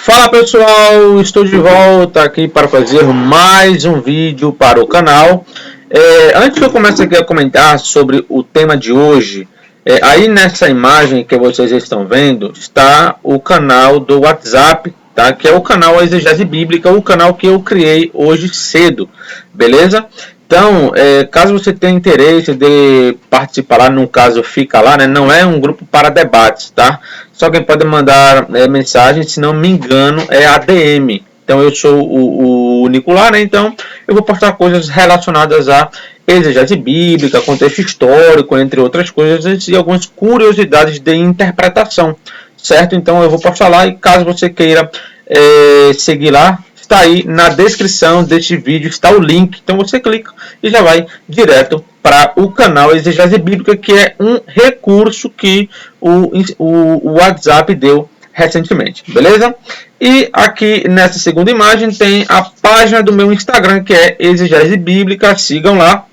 Fala pessoal, estou de volta aqui para fazer mais um vídeo para o canal. Antes que eu comece aqui a comentar sobre o tema de hoje, aí nessa imagem que vocês estão vendo está o canal do WhatsApp, tá? Que é o canal Exegese Bíblica, o canal que eu criei hoje cedo, beleza? Então, caso você tenha interesse de participar lá, no caso fica lá, né? Não é um grupo para debates, tá? Só quem pode mandar mensagem, se não me engano, é ADM. Então eu sou o único lá, né? Então eu vou postar coisas relacionadas a exegese bíblica, contexto histórico, entre outras coisas, e algumas curiosidades de interpretação, certo? Então eu vou postar lá, e caso você queira seguir lá, está aí na descrição deste vídeo, está o link. Então você clica e já vai direto para o canal Exegese Bíblica, que é um recurso que o WhatsApp deu recentemente, beleza? E aqui nessa segunda imagem tem a página do meu Instagram, que é Exegese Bíblica. Sigam lá,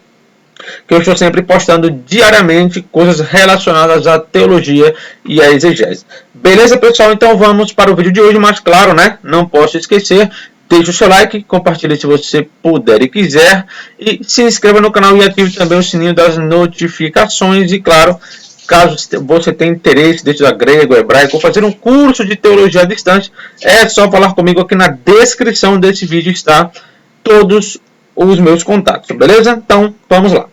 que eu estou sempre postando diariamente coisas relacionadas à teologia e à exegese. Beleza, pessoal? Então vamos para o vídeo de hoje, mas claro, né? Não posso esquecer, deixe o seu like, compartilhe se você puder e quiser, e se inscreva no canal e ative também o sininho das notificações. E claro, caso você tenha interesse de estudar grego, hebraico ou fazer um curso de teologia à distância, é só falar comigo. Aqui na descrição desse vídeo está todos os meus contatos, beleza? Então vamos lá.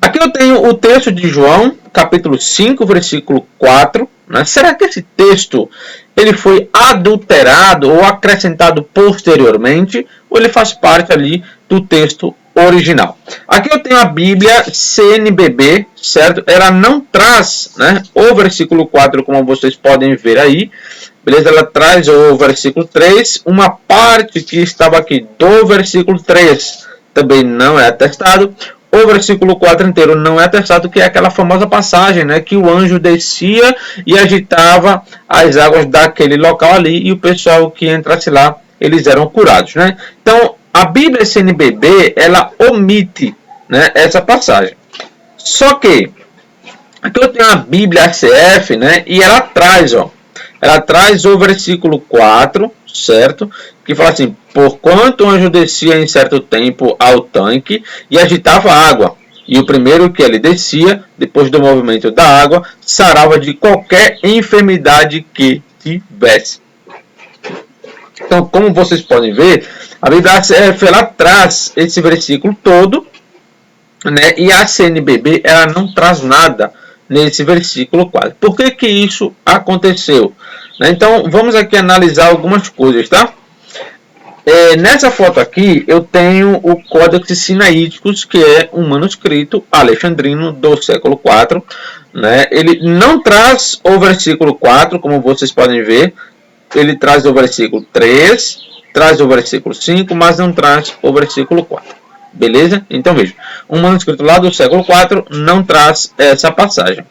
Aqui eu tenho o texto de João, capítulo 5, versículo 4. Né? Será que esse texto ele foi adulterado ou acrescentado posteriormente, ou ele faz parte ali do texto original? Aqui eu tenho a Bíblia CNBB, certo? Ela não traz, né, o versículo 4, como vocês podem ver aí, beleza? Ela traz o versículo 3, uma parte que estava aqui do versículo 3 também não é atestado. O versículo 4 inteiro não é atestado, que é aquela famosa passagem, né, que o anjo descia e agitava as águas daquele local ali, e o pessoal que entrasse lá, eles eram curados, né? Então, a Bíblia CNBB, ela omite, né, essa passagem. Só que, aqui eu tenho a Bíblia ACF, né, e ela traz o versículo 4, certo? Que fala assim: porquanto o anjo descia em certo tempo ao tanque e agitava a água, e o primeiro que ele descia, depois do movimento da água, sarava de qualquer enfermidade que tivesse. Então, como vocês podem ver, a Bíblia ela traz esse versículo todo, né? E a CNBB ela não traz nada nesse versículo 4. Por que que isso aconteceu? Então, vamos aqui analisar algumas coisas, tá? Nessa foto aqui, eu tenho o Códex Sinaíticos, que é um manuscrito alexandrino do século IV. Né? Ele não traz o versículo 4, como vocês podem ver. Ele traz o versículo 3, traz o versículo 5, mas não traz o versículo 4. Beleza? Então, veja. Um manuscrito lá do século IV não traz essa passagem.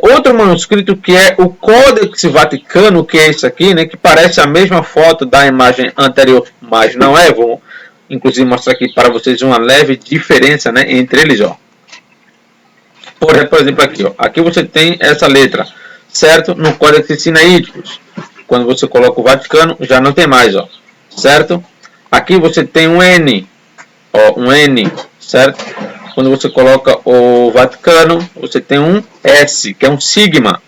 Outro manuscrito, que é o Códex Vaticano, que é esse aqui, né, que parece a mesma foto da imagem anterior, mas não é. Vou inclusive mostrar aqui para vocês uma leve diferença, né, entre eles. Ó. Por exemplo, aqui, ó, aqui você tem essa letra, certo? No Códex Sinaíticos. Quando você coloca o Vaticano, já não tem mais, ó, certo? Aqui você tem um N, ó, um N, certo? Quando você coloca o Vaticano, você tem um S, que é um sigma.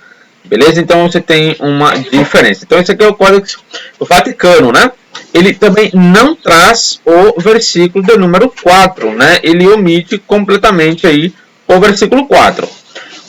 Beleza? Então você tem uma diferença. Então esse aqui é o Códex Vaticano, né? Ele também não traz o versículo de número 4, né? Ele omite completamente aí o versículo 4.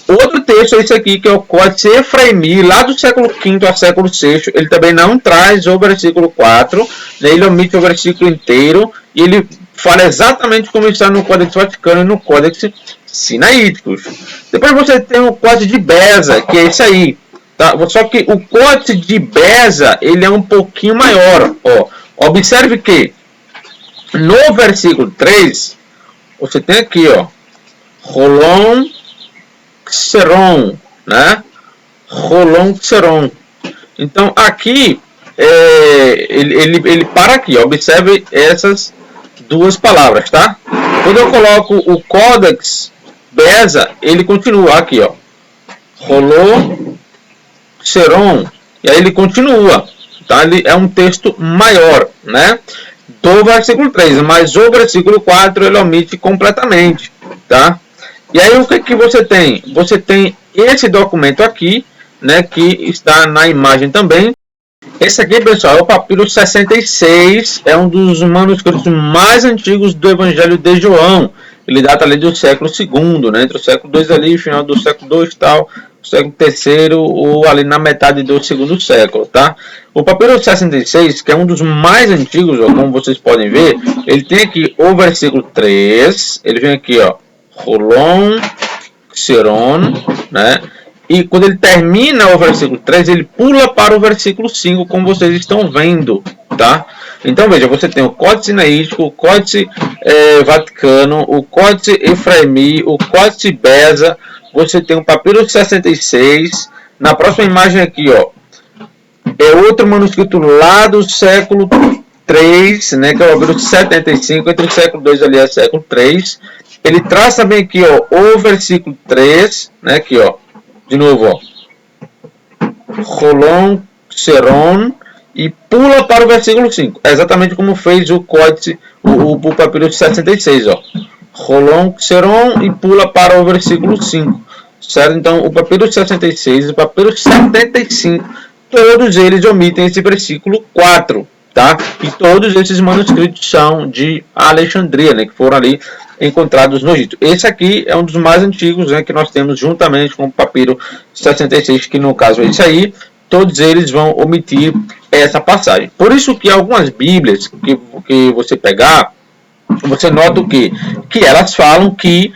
Outro texto é esse aqui, que é o Códice Efraimi, lá do século V ao século VI. Ele também não traz o versículo 4, né? Ele omite o versículo inteiro, e ele fala exatamente como está no Códex Vaticano e no Códex Sinaíticos. Depois você tem o Códice de Beza, que é esse aí. Tá? Só que o Códice de Beza, ele é um pouquinho maior. Ó. Observe que no versículo 3, você tem aqui, ó, Rolon Xeron, né? Rolon Xeron. Então aqui ele para aqui. Observe essas duas palavras, tá? Quando eu coloco o Códex Beza, ele continua aqui, ó, Rolon Xeron, e aí ele continua. tá? Ele é um texto maior, né? Do versículo 3, mas o versículo 4 ele omite completamente, tá? E aí o que que você tem? Você tem esse documento aqui, né, que está na imagem também. Esse aqui, pessoal, é o papiro 66, é um dos manuscritos mais antigos do Evangelho de João. Ele data ali do século II, né, entre o século II ali, final do século II e tal, século III ou ali na metade do segundo século, tá? O papiro 66, que é um dos mais antigos, ó, como vocês podem ver, ele tem aqui o versículo 3, ele vem aqui, ó, Rolon, Xeron, né? E quando ele termina o versículo 3, ele pula para o versículo 5, como vocês estão vendo, tá? Então, veja, você tem o Códice Sinaítico, o Códice Vaticano, o Códice Efraimi, o Códice Beza, você tem o papiro 66. Na próxima imagem aqui, ó, é outro manuscrito lá do século 3, né, que é o papiro 75, entre o século 2 ali e o século 3. Ele traz também aqui, ó, o versículo 3, né, aqui, ó, de novo, ó, Rolon, Xeron, e pula para o versículo 5. É exatamente como fez o códice, o papiro 66, ó. Rolon, Xeron, e pula para o versículo 5. Certo? Então, o papiro 66 e o papiro 75, todos eles omitem esse versículo 4. Tá? E todos esses manuscritos são de Alexandria, né, que foram ali encontrados no Egito. Esse aqui é um dos mais antigos, né, que nós temos juntamente com o papiro 66, que no caso é esse aí. Todos eles vão omitir essa passagem. Por isso que algumas Bíblias que você pegar, você nota o quê? Que elas falam que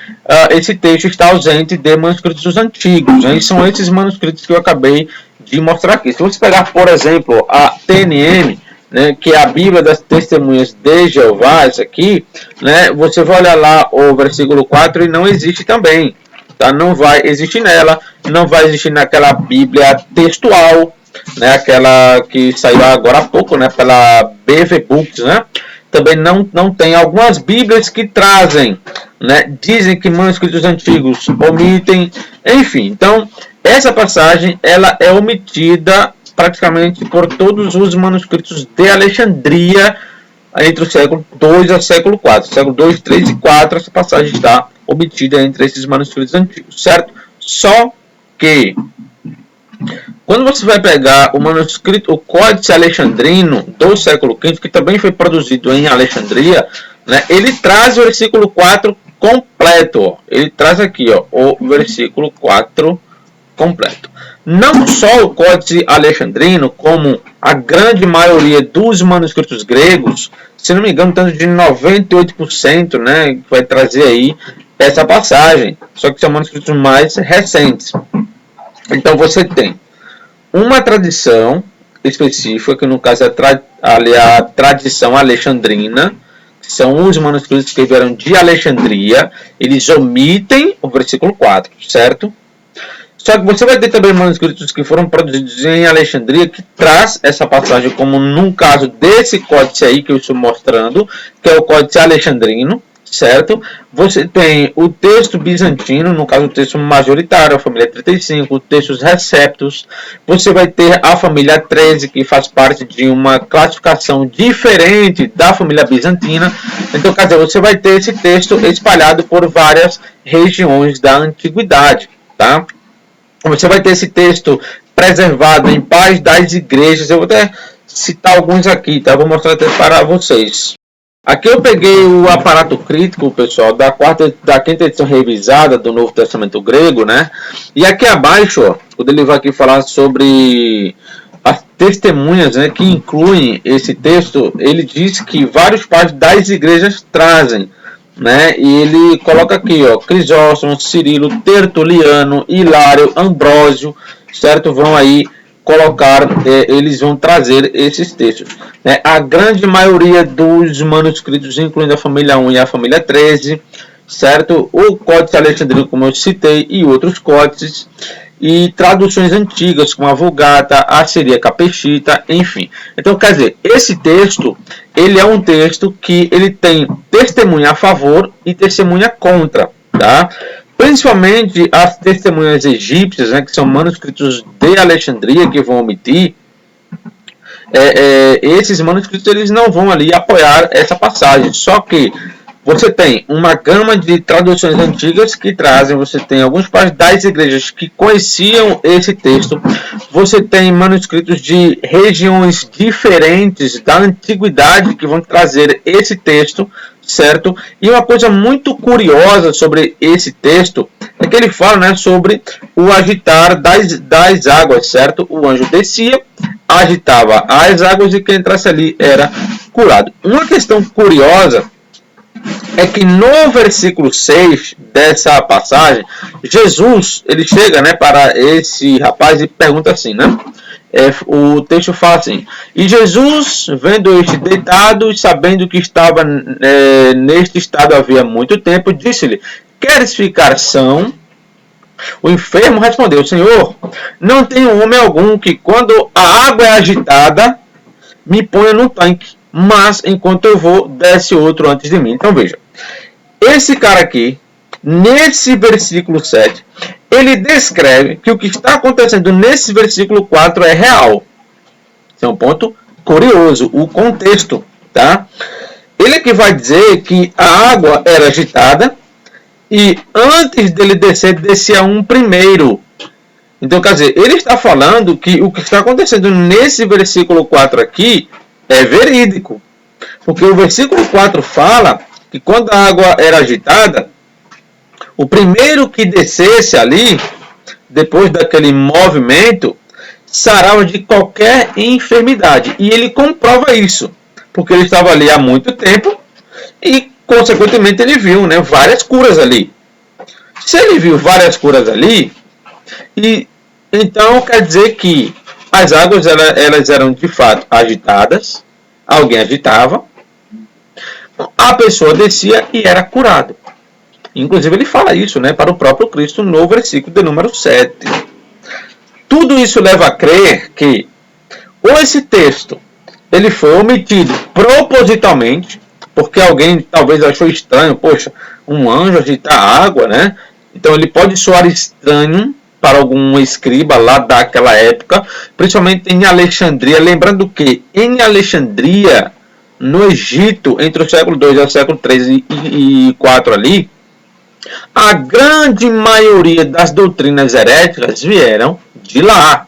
esse texto está ausente de manuscritos antigos, né? E são esses manuscritos que eu acabei de mostrar aqui. Se você pegar, por exemplo, a TNM, né, que é a Bíblia das Testemunhas de Jeová, isso aqui, né, você vai olhar lá o versículo 4 e não existe também, tá? Não vai existir nela, não vai existir naquela Bíblia textual, né, aquela que saiu agora há pouco, né, pela BV Books, né? Também não tem algumas Bíblias que trazem, né, dizem que manuscritos antigos omitem, enfim. Então, essa passagem ela é omitida praticamente por todos os manuscritos de Alexandria entre o século II ao século IV. Século II, III e IV, essa passagem está omitida entre esses manuscritos antigos, certo? Só que, quando você vai pegar o manuscrito, o Códice Alexandrino do século V, que também foi produzido em Alexandria, né, ele traz o versículo 4 completo. Ó. Ele traz aqui, ó, o versículo 4 completo. Não só o Códice Alexandrino, como a grande maioria dos manuscritos gregos, se não me engano, tanto de 98%, né, vai trazer aí essa passagem, só que são manuscritos mais recentes. Então você tem uma tradição específica, que no caso é a tradição alexandrina, que são os manuscritos que vieram de Alexandria, eles omitem o versículo 4, certo? Só que você vai ter também manuscritos que foram produzidos em Alexandria, que traz essa passagem, como no caso desse códice aí que eu estou mostrando, que é o Códice Alexandrino, certo? Você tem o texto bizantino, no caso o texto majoritário, a família 35, textos receptos. Você vai ter a família 13, que faz parte de uma classificação diferente da família bizantina. Então, quer dizer, você vai ter esse texto espalhado por várias regiões da antiguidade, tá? Você vai ter esse texto preservado em paz das igrejas. Eu vou até citar alguns aqui, tá? Vou mostrar até para vocês. Aqui eu peguei o aparato crítico, pessoal, da quinta edição revisada do Novo Testamento grego, né? E aqui abaixo, ó, quando ele vai aqui falar sobre as testemunhas, né, que incluem esse texto, ele diz que vários pais das igrejas trazem, né? E ele coloca aqui, ó, Crisóstomo, Cirilo, Tertuliano, Hilário, Ambrósio, certo? Vão aí colocar, eles vão trazer esses textos, né? A grande maioria dos manuscritos, incluindo a família 1 e a família 13, certo? O Códice Alexandrino, como eu citei, e outros códices, e traduções antigas, como a Vulgata, a Síria Capexita, enfim. Então, quer dizer, esse texto, ele é um texto que ele tem testemunha a favor e testemunha contra, tá? Principalmente as testemunhas egípcias, né, que são manuscritos de Alexandria, que vão omitir, esses manuscritos eles não vão ali apoiar essa passagem. Só que você tem uma gama de traduções antigas que trazem, você tem alguns pais das igrejas que conheciam esse texto, você tem manuscritos de regiões diferentes da antiguidade que vão trazer esse texto, certo? E uma coisa muito curiosa sobre esse texto é que ele fala, né, sobre o agitar das águas, certo? O anjo descia, agitava as águas e quem entrasse ali era curado. Uma questão curiosa é que no versículo 6 dessa passagem, Jesus, ele chega, né, para esse rapaz e pergunta assim, né? O texto fala assim: e Jesus, vendo este deitado e sabendo que estava neste estado havia muito tempo, disse-lhe: queres ficar são? O enfermo respondeu: Senhor, não tenho homem algum que quando a água é agitada me ponha no tanque, mas enquanto eu vou, desce outro antes de mim. Então veja, esse cara aqui, nesse versículo 7, ele descreve que o que está acontecendo nesse versículo 4 é real. Esse é um ponto curioso, o contexto, tá? Ele aqui vai dizer que a água era agitada e antes dele descer, descia um primeiro. Então, quer dizer, ele está falando que o que está acontecendo nesse versículo 4 aqui é verídico. Porque o versículo 4 fala que quando a água era agitada, o primeiro que descesse ali, depois daquele movimento, sarava de qualquer enfermidade. E ele comprova isso, porque ele estava ali há muito tempo e, consequentemente, ele viu, né, várias curas ali. Se ele viu várias curas ali, então quer dizer que as águas elas eram de fato agitadas, alguém agitava, a pessoa descia e era curado. Inclusive ele fala isso, né, para o próprio Cristo no versículo de número 7. Tudo isso leva a crer que ou esse texto ele foi omitido propositalmente, porque alguém talvez achou estranho, poxa, um anjo agitar água, né? Então ele pode soar estranho para algum escriba lá daquela época, principalmente em Alexandria. Lembrando que em Alexandria, no Egito, entre o século II e o século III e IV ali, a grande maioria das doutrinas heréticas vieram de lá,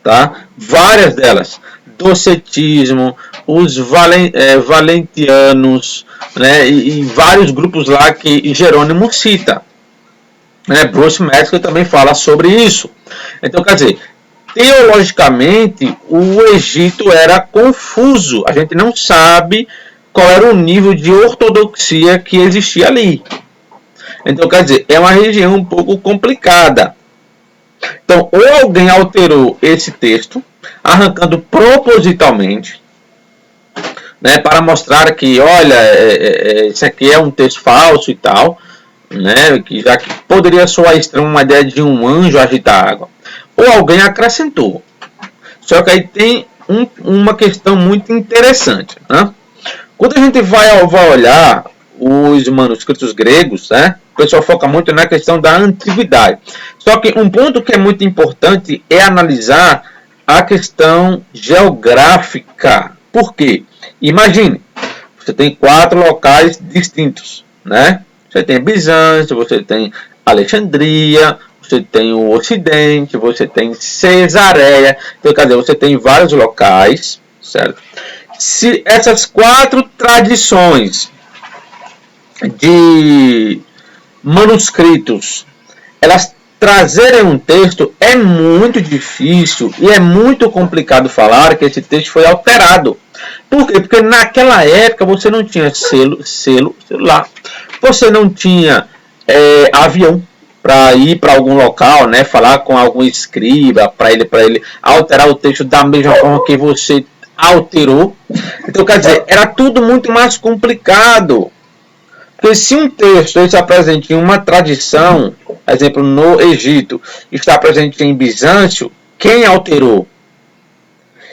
tá? Várias delas, docetismo, os valentianos, né? E vários grupos lá que Jerônimo cita, né? Bruce Metzger também fala sobre isso. Então, quer dizer, teologicamente, o Egito era confuso. A gente não sabe qual era o nível de ortodoxia que existia ali. Então, quer dizer, é uma região um pouco complicada. Então, ou alguém alterou esse texto, arrancando propositalmente, né, para mostrar que, olha, isso aqui é um texto falso e tal, né, que já que poderia soar estranho uma ideia de um anjo agitar água. Ou alguém acrescentou. Só que aí tem uma questão muito interessante, né? Quando a gente vai olhar os manuscritos gregos, né, o pessoal foca muito na questão da antiguidade. Só que um ponto que é muito importante é analisar a questão geográfica. Por quê? Imagine, você tem 4 locais distintos, né? Você tem Bizâncio, você tem Alexandria, você tem o Ocidente, você tem Cesareia. Então, quer dizer, você tem vários locais, certo? Se essas 4 tradições de manuscritos, elas trazerem um texto, é muito difícil e é muito complicado falar que esse texto foi alterado. Por quê? Porque naquela época você não tinha celular, você não tinha avião para ir para algum local, né, falar com algum escriba para ele alterar o texto da mesma forma que você alterou. Então, quer dizer, era tudo muito mais complicado. Porque se um texto está presente em uma tradição, por exemplo, no Egito, está presente em Bizâncio, quem alterou?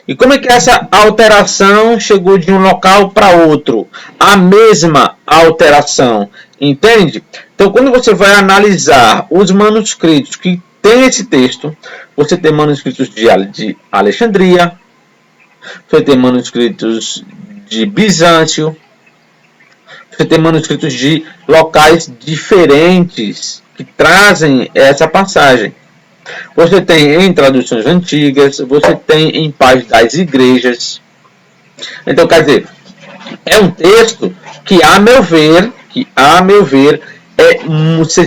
E como é que essa alteração chegou de um local para outro? A mesma alteração, entende? Então, quando você vai analisar os manuscritos que tem esse texto, você tem manuscritos de Alexandria, você tem manuscritos de Bizâncio, você tem manuscritos de locais diferentes que trazem essa passagem. Você tem em traduções antigas, você tem em páginas das igrejas. Então, quer dizer, é um texto que, a meu ver,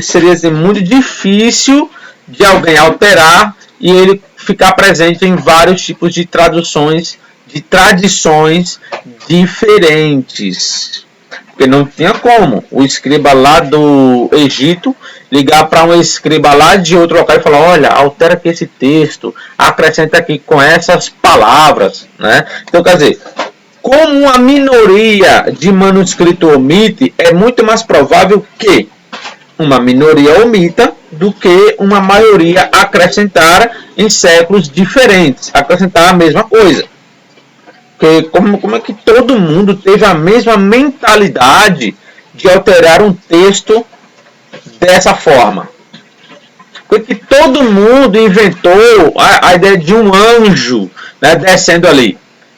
seria assim, muito difícil de alguém alterar e ele ficar presente em vários tipos de traduções, de tradições diferentes. Porque não tinha como o escriba lá do Egito ligar para um escriba lá de outro local e falar: olha, altera aqui esse texto, acrescenta aqui com essas palavras, né? Então, quer dizer, como uma minoria de manuscrito omite, é muito mais provável que uma minoria omita do que uma maioria acrescentar em séculos diferentes, acrescentar a mesma coisa. Porque como é que todo mundo teve a mesma mentalidade de alterar um texto dessa forma? Porque todo mundo inventou a ideia de um anjo, né, descendo ali.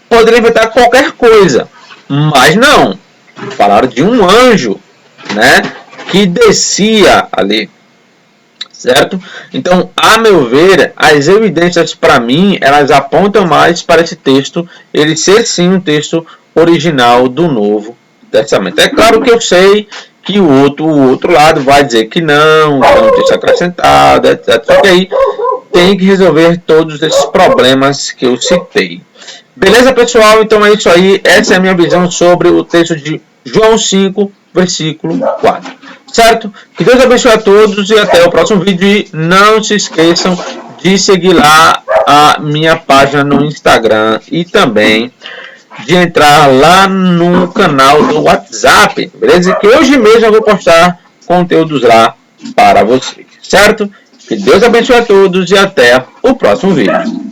Poderia inventar qualquer coisa, mas não. Falaram de um anjo, né, que descia ali, certo? Então, a meu ver, as evidências para mim, elas apontam mais para esse texto, ele ser sim um texto original do Novo Testamento. É claro que eu sei que o outro lado vai dizer que não, que é um texto acrescentado, etc. Só que aí tem que resolver todos esses problemas que eu citei. Beleza, pessoal? Então é isso aí. Essa é a minha visão sobre o texto de João 5, versículo 4. Certo? Que Deus abençoe a todos e até o próximo vídeo. E não se esqueçam de seguir lá a minha página no Instagram e também de entrar lá no canal do WhatsApp. Beleza? Que hoje mesmo eu vou postar conteúdos lá para vocês. Certo? Que Deus abençoe a todos e até o próximo vídeo.